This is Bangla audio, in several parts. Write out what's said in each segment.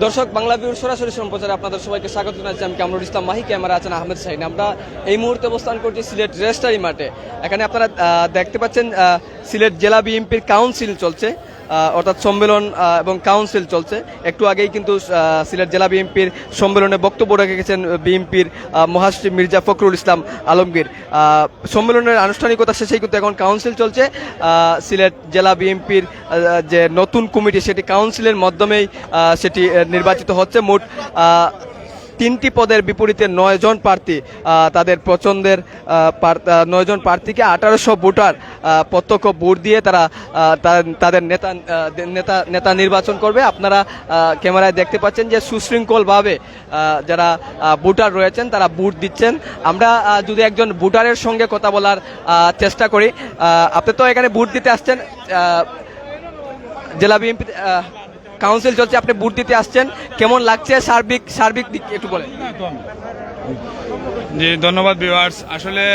দর্শক, বাংলা ভিউর সরাসরি সম্প্রচারে আপনাদের সবাইকে স্বাগত জানাচ্ছি। আমি কামরুল ইসলাম মাহি, ক্যামেরা আছেন আহমেদ শাহিন। আমরা এই মুহূর্তে অবস্থান করছি সিলেট রেজিস্ট্রারি মাঠে। এখানে আপনারা দেখতে পাচ্ছেন সিলেট জেলা বিএনপির কাউন্সিল চলছে, অর্থাৎ সম্মেলন এবং কাউন্সিল চলছে। একটু আগেই কিন্তু সিলেট জেলা বিএনপির সম্মেলনে বক্তব্য রেখেছেন বিএনপির মহাসচিব মির্জা ফখরুল ইসলাম আলমগীর। সম্মেলনের আনুষ্ঠানিকতা শেষেই কিন্তু এখন কাউন্সিল চলছে। সিলেট জেলা বিএনপির যে নতুন কমিটি, সেটি কাউন্সিলের মাধ্যমেই সেটি নির্বাচিত হচ্ছে। মোট 3টি পদের বিপরীতে 9 জন প্রার্থী, তাদের পছন্দের 9 জন প্রার্থীকে 1800 ভোটার প্রত্যক্ষ ভোট দিয়ে তারা তাদের নেতা নির্বাচন করবে। আপনারা ক্যামেরায় দেখতে পাচ্ছেন যে সুশৃঙ্খলভাবে যারা ভোটার রয়েছেন তারা ভোট দিচ্ছেন। আমরা যদি একজন ভোটারের সঙ্গে কথা বলার চেষ্টা করি। আপনি তো এখানে ভোট দিতে আসছেন, জেলা বিএনপি কাউন্সিল চলছে, আপনি ভোট দিতে আসছেন, কেমন লাগছে সার্বিক দিক একটু বলেন। জি, ধন্যবাদ ভিউয়ার্স। আসলে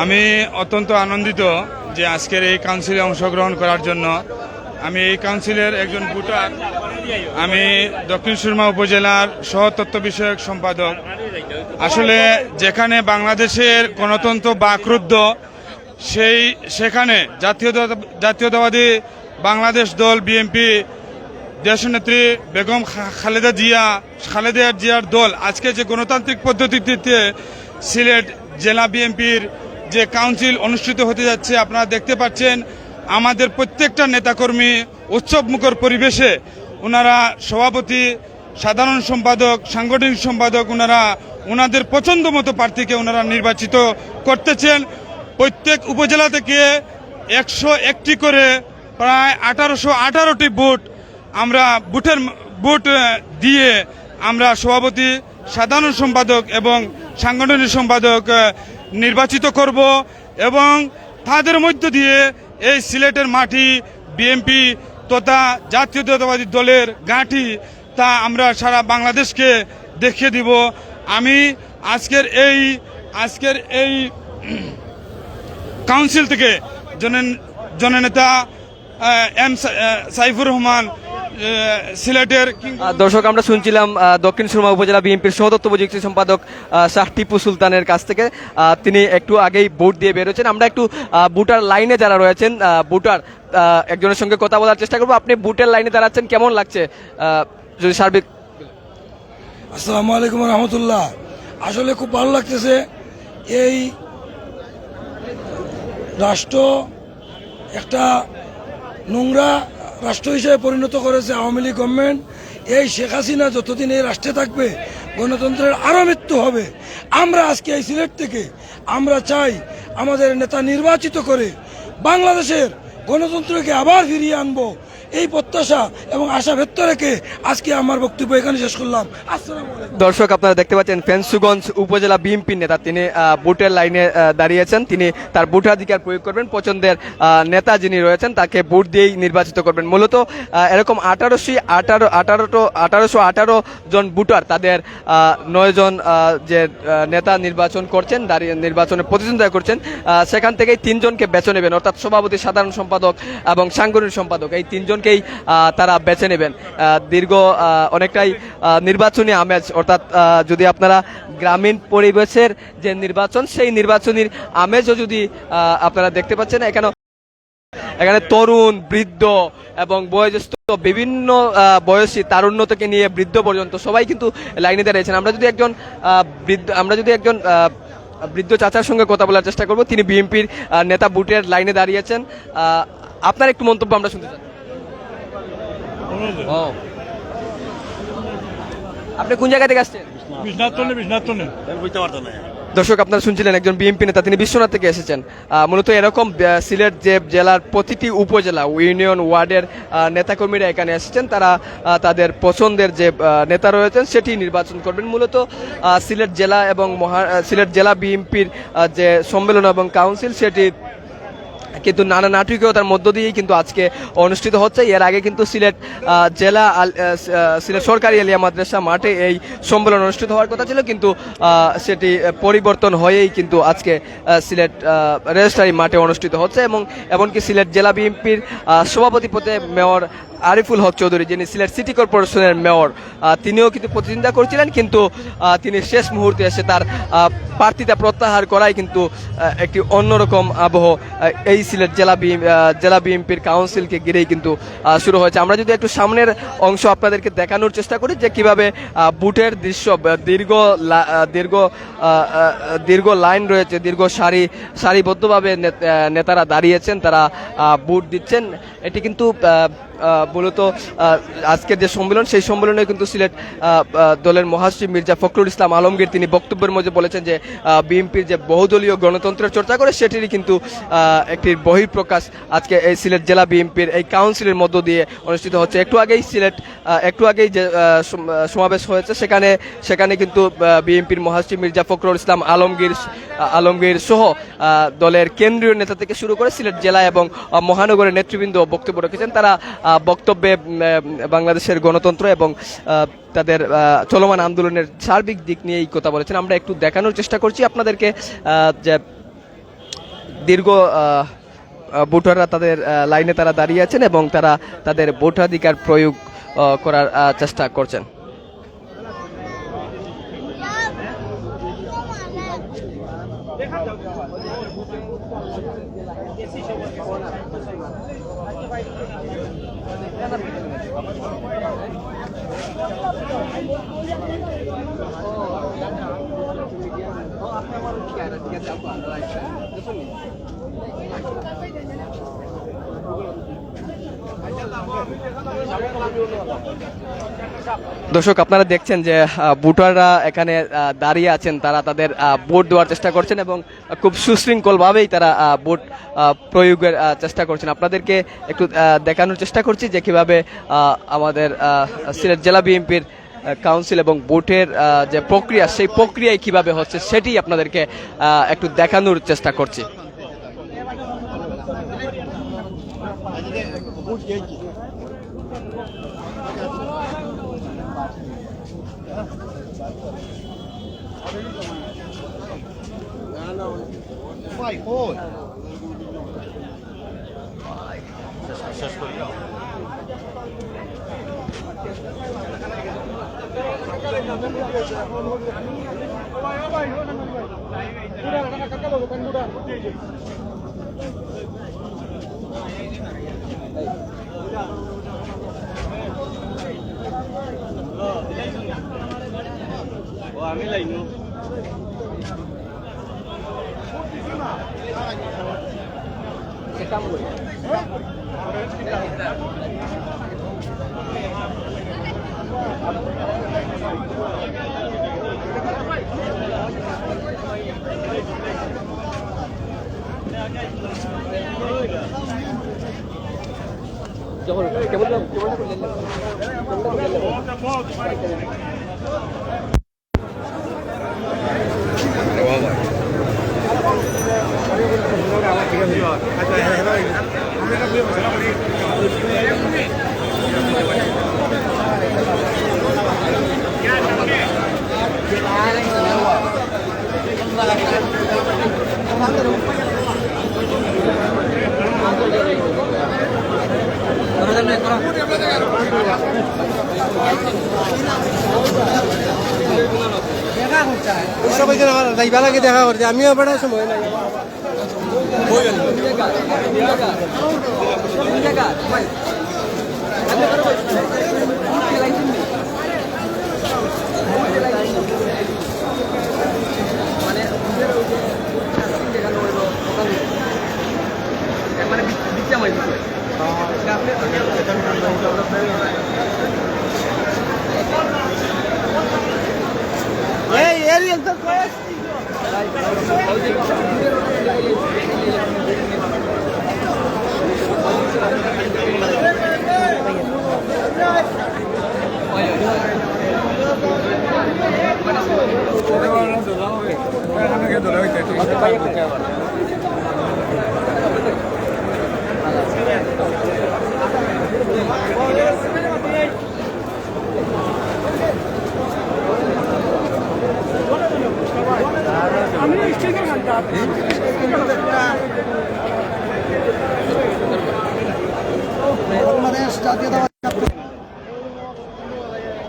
আমি অত্যন্ত আনন্দিত যে আজকের এই কাউন্সিলে অংশগ্রহণ করার জন্য। আমি এই কাউন্সিলের একজন ভোটার। আমি দক্ষিণ সুরমা উপজেলার সহতত্ত্ব বিষয়ক সম্পাদক। আসলে যেখানে বাংলাদেশের গণতন্ত্র বাকরুদ্ধ, সেখানে জাতীয়তাবাদী বাংলাদেশ দল বিএনপি দেশনেত্রী বেগম খালেদা জিয়ার দল আজকে যে গণতান্ত্রিক পদ্ধতিতে সিলেট জেলা বিএনপির যে কাউন্সিল অনুষ্ঠিত হতে যাচ্ছে, আপনারা দেখতে পাচ্ছেন আমাদের প্রত্যেকটা নেতাকর্মী উৎসবমুখর পরিবেশে, ওনারা সভাপতি, সাধারণ সম্পাদক, সাংগঠনিক সম্পাদক, ওনাদের পছন্দ মতো প্রার্থীকে ওনারা নির্বাচিত করতেছেন। প্রত্যেক উপজেলা থেকে 101টি করে প্রায় 1818টি ভোট আমরা ভোট দিয়ে আমরা সভাপতি, সাধারণ সম্পাদক এবং সাংগঠনিক সম্পাদক নির্বাচিত করব এবং তাদের মধ্য দিয়ে এই সিলেটের মাটি বিএনপি তথা জাতীয়তাবাদী দলের গাঁটি, তা আমরা সারা বাংলাদেশকে দেখিয়ে দিব। আমি আজকের এই কাউন্সিল থেকে জননেতা এম সাইফুর রহমান সিলেটের। দর্শক, আমরা শুনছিলাম দক্ষিণ সুরমা উপজেলা বিএনপির সহতত্ত্ব প্রযুক্তি সম্পাদক শাহ টিপু সুলতানের কাছ থেকে। তিনি একটু আগেই ভোট দিয়ে বেরোচ্ছেন। আমরা একটু ভোটার লাইনে যারা রয়েছেন, ভোটার একজনের সঙ্গে কথা বলার চেষ্টা করবো। আপনি ভোটের লাইনে দাঁড়াচ্ছেন, কেমন লাগছে যদি সার্বিক? আসসালামু আলাইকুম রহমতুল্লাহ। আসলে খুব ভালো লাগতেছে। এই রাষ্ট্র একটা নোংরা রাষ্ট্র হিসেবে পরিণত করেছে আওয়ামী লীগ গভর্নমেন্ট। এই শেখ হাসিনা যতদিন এই রাষ্ট্রে থাকবে গণতন্ত্রের আরও মৃত্যু হবে। আমরা আজকে এই সিলেট থেকে আমরা চাই আমাদের নেতা নির্বাচিত করে বাংলাদেশের গণতন্ত্রকে আবার ফিরিয়ে আনবো, এই প্রত্যাশা এবং আশা ব্যক্ত রেখে আজকে আমার বক্তব্য এখানে শেষ করলাম। আসসালামু আলাইকুম। দর্শক, আপনারা দেখতে পাচ্ছেন ফেঞ্চুগঞ্জ উপজেলা বিএনপির নেতা, তিনি ভোটের লাইনে দাঁড়িয়েছেন। তিনি তার ভোটাধিকার প্রয়োগ করবেন, পছন্দের নেতা যিনি রয়েছেন তাকে ভোট দিয়েই নির্বাচিত করবেন। মূলত এরকম 1818 জন ভোটার, তাদের 9 জন যে নেতা নির্বাচন করছেন, নির্বাচনে প্রতিদ্বন্দ্বিতা করছেন, সেখান থেকেই 3 জনকে বেছে নেবেন, অর্থাৎ সভাপতি, সাধারণ সম্পাদক এবং সাংগঠনিক সম্পাদক। এই 3 জনকেই তারা বেছে নেবেন। দীর্ঘ অনেকটাই নির্বাচনী আমেজ, অর্থাৎ যদি আপনারা গ্রামীণ পরিবেশের যে নির্বাচন, সেই নির্বাচনীর আমেজও যদি আপনারা দেখতে পাচ্ছেন, এখানে তরুণ, বৃদ্ধ এবং বয়োজ্যেষ্ঠ বিভিন্ন বয়সী, তারুণ্য থেকে নিয়ে বৃদ্ধ পর্যন্ত সবাই কিন্তু লাইনে দাঁড়িয়েছেন। আমরা যদি একজন বৃদ্ধ চাচার সঙ্গে কথা বলার চেষ্টা করব। তিনি বিএনপির নেতা, ভোটের লাইনে দাঁড়িয়েছেন। আপনার একটু মন্তব্য আমরা শুনতে চাই। আপনি কোন জায়গা থেকে আসছেন? দর্শক, আপনারা শুনছিলেন একজন বিএনপি নেতা, তিনি বিশ্বনাথ থেকে এসেছেন। মূলত এরকম সিলেট যে জেলার প্রতিটি উপজেলা, ইউনিয়ন, ওয়ার্ডের নেতাকর্মীরা এখানে এসেছেন। তারা তাদের পছন্দের যে নেতা রয়েছেন সেটি নির্বাচন করবেন। মূলত সিলেট জেলা এবং সিলেট জেলা বিএনপির যে সম্মেলন এবং কাউন্সিল, সেটি কিন্তু নানা নাটকীয়তার মধ্য দিয়েই কিন্তু আজকে অনুষ্ঠিত হচ্ছে। এর আগে কিন্তু সিলেট সরকারি আলিয়া মাদ্রাসা মাঠে এই সম্মেলন অনুষ্ঠিত হওয়ার কথা ছিল, কিন্তু সেটি পরিবর্তন হয়েই কিন্তু আজকে সিলেট রেজিস্ট্রারি মাঠে অনুষ্ঠিত হচ্ছে। এবং এমনকি সিলেট জেলা বিএনপির সভাপতি পদে মেয়র আরিফুল হক চৌধুরী, যিনি সিলেট সিটি কর্পোরেশনের মেয়র, তিনিও কিন্তু প্রতিদ্বন্দ্বিতা করছিলেন, কিন্তু তিনি শেষ মুহূর্তে এসে তার প্রার্থিতা প্রত্যাহার করায় কিন্তু একটি অন্যরকম আবহ এই সিলেট জেলা বিএনপির কাউন্সিলকে ঘিরেই কিন্তু শুরু হয়েছে। আমরা যদি একটু সামনের অংশ আপনাদেরকে দেখানোর চেষ্টা করি যে কিভাবে বুটের দৃশ্য, দীর্ঘ লাইন রয়েছে, দীর্ঘ সারিবদ্ধভাবে নেতারা দাঁড়িয়েছেন, তারা বুট দিচ্ছেন। এটি কিন্তু মূলত আজকের যে সম্মেলন, সেই সম্মেলনে কিন্তু সিলেট দলের মহাসচিব মির্জা ফখরুল ইসলাম আলমগীর তিনি বক্তব্যের মধ্যে বলেছেন যে বিএনপির যে বহুদলীয় গণতন্ত্রের চর্চা করে সেটিরই কিন্তু একটি বহিঃপ্রকাশ আজকে এই সিলেট জেলা বিএনপির এই কাউন্সিলের মধ্য দিয়ে অনুষ্ঠিত হচ্ছে। একটু আগেই যে সমাবেশ হয়েছে সেখানে কিন্তু বিএনপির মহাসচিব মির্জা ফখরুল ইসলাম আলমগীর সহ দলের কেন্দ্রীয় নেতা থেকে শুরু করে সিলেট জেলা এবং মহানগরের নেতৃবৃন্দ বক্তব্য রেখেছেন। তারা বক্তব্যে বাংলাদেশের গণতন্ত্র এবং তাদের চলমান আন্দোলনের সার্বিক দিক নিয়ে এই কথা বলেছেন। আমরা একটু দেখানোর চেষ্টা করছি আপনাদেরকে যে দীর্ঘ ভোটাররা তাদের লাইনে তারা দাঁড়িয়ে আছেন এবং তারা তাদের ভোটাধিকার প্রয়োগ করার চেষ্টা করছেন। দর্শক, আপনারা দেখছেন যে ভোটাররা এখানে দাঁড়িয়ে আছেন, তারা তাদের ভোট দেওয়ার চেষ্টা করছেন এবং খুব সুশৃঙ্খলভাবেই তারা ভোট প্রয়োগের চেষ্টা করছেন। আপনাদেরকে একটু দেখানোর চেষ্টা করছি যে কিভাবে আমাদের সিলেট জেলা বিএনপির কাউন্সিল এবং ভোটের যে প্রক্রিয়া, সেই প্রক্রিয়ায় কিভাবে হচ্ছে সেটি আপনাদেরকে একটু দেখানোর চেষ্টা করছি। আমি লাইনো কেমন সবাইকে যাইবালাকে দেখা করছে, আমিও বেড়া সময় নাই।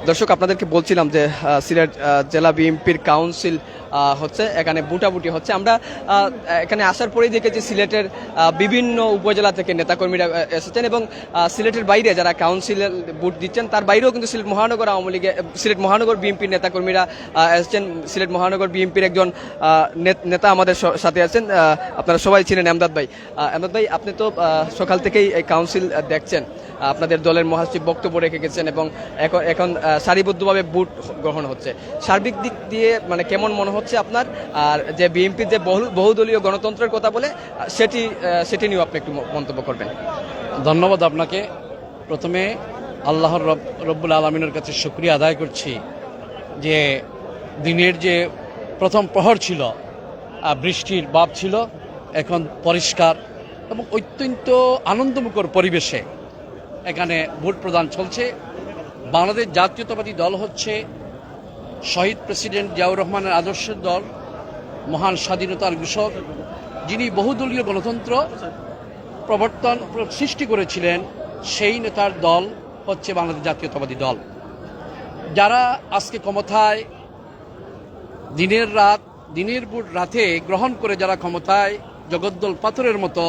দর্শক আপনাদেরকে বলছিলাম যে সিলেট জেলা বিএনপির কাউন্সিল হচ্ছে, এখানে বুটাবুটি হচ্ছে। আমরা এখানে আসার পরেই দেখেছি সিলেটের বিভিন্ন উপজেলা থেকে নেতাকর্মীরা এসেছেন এবং সিলেটের বাইরে যারা কাউন্সিলে ভোট দিচ্ছেন তার বাইরেও কিন্তু সিলেট মহানগর আওয়ামী লীগের, সিলেট মহানগর বিএনপির নেতাকর্মীরা এসেছেন। সিলেট মহানগর বিএনপির একজন নেতা আমাদের সাথে আছেন, আপনারা সবাই ছিলেন এমদাদ ভাই। এমদাদ ভাই, আপনি তো সকাল থেকেই এই কাউন্সিল দেখছেন, আপনাদের দলের মহাসচিব বক্তব্য রেখে গেছেন এবং এখন সারিবদ্ধভাবে ভোট গ্রহণ হচ্ছে। সার্বিক দিক দিয়ে মানে কেমন মনে হচ্ছে আপনার? আর যে বিএনপির যে বহুদলীয় গণতন্ত্রের কথা বলে সেটি নিয়েও আপনি একটু মন্তব্য করবেন। ধন্যবাদ আপনাকে। প্রথমে আল্লাহর রব্বুল আলমিনের কাছে শুকরিয়া আদায় করছি যে দিনের যে প্রথম প্রহর ছিল, বৃষ্টির ভাব ছিল, এখন পরিষ্কার এবং অত্যন্ত আনন্দমুখর পরিবেশে এখানে ভোট প্রদান চলছে। বাংলাদেশ জাতীয়তাবাদী দল হচ্ছে শহীদ প্রেসিডেন্ট জিয়াউর রহমানের আদর্শের দল, মহান স্বাধীনতার ঘোষক, যিনি বহুদলীয় গণতন্ত্র প্রবর্তন সৃষ্টি করেছিলেন, সেই নেতার দল হচ্ছে বাংলাদেশ জাতীয়তাবাদী দল। যারা আজকে ক্ষমতায় দিনের ভোট রাতে গ্রহণ করে যারা ক্ষমতায় জগদ্দল পাথরের মতো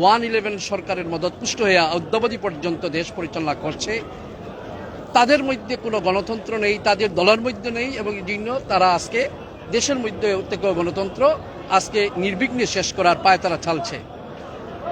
111 সরকারের মদতপুষ্ট হয়ে অদ্যাবধি পর্যন্ত দেশ পরিচালনা করছে, তাদের মধ্যে কোনো গণতন্ত্র নেই, তাদের দলের মধ্যে নেই এবং এই জন্য তারা আজকে দেশের মধ্যে থেকে গণতন্ত্র আজকে নির্বিঘ্নে শেষ করার পায়তারা চালছে।